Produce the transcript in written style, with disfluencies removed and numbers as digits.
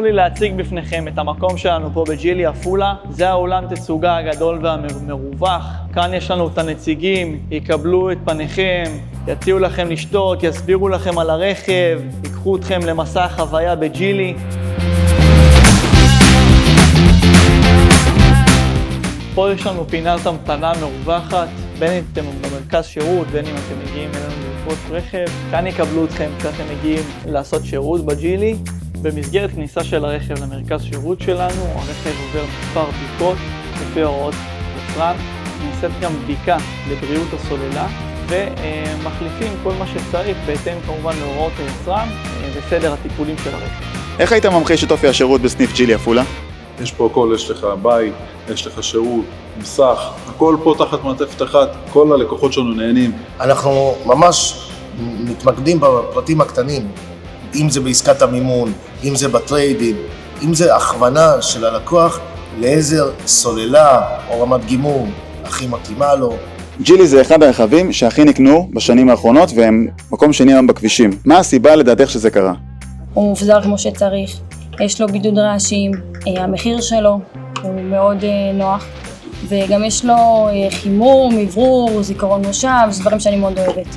לי להציג בפניכם את המקום שלנו פה בג'ילי עפולה. זה האולם תצוגה הגדול והמרווח. כאן יש לנו את הנציגים, יקבלו את פניכם, יציעו לכם לשתות, יסבירו לכם על הרכב, ייקחו אתכם למסע החוויה בג'ילי. פה יש לנו פינת המתנה מרווחת, בין אם אתם במרכז שירות, בין אם אתם מגיעים אלינו לרכוש רכב. כאן יקבלו אתכם כשאתם מגיעים לעשות שירות בג'ילי. במסגרת כניסה של הרכב למרכז שירות שלנו, הרכב עובר מספר בדיקות לפי הוראות יצרן. נעשית גם בדיקה לבריאות הסוללה, ומחליפים כל מה שצריך בהתאם כמובן להוראות היצרן וסדר הטיפולים של הרכב. איך היית ממחיש את אופי השירות בסניף ג'ילי עפולה? יש פה הכל, יש לך בית, יש לך שירות, מסך, הכל פה תחת מעטפת אחת, כל הלקוחות שלנו נהנים. אנחנו ממש מתמקדים בפרטים הקטנים, אם זה בעסקת המימון, אם זה בטריידים, אם זה הכוונה של הלקוח לאיזה סוללה או רמת גימור הכי מתאימה לו. ג'ילי זה אחד הרכבים שהכי נקנו בשנים האחרונות והם מקום שני היום בכבישים. מה הסיבה לדעתך שזה קרה? הוא מופזר כמו שצריך, יש לו בידוד רעשים, המחיר שלו הוא מאוד נוח, וגם יש לו חימום, מברור, זיכרון מושב, זה דברים שאני מאוד אוהבת.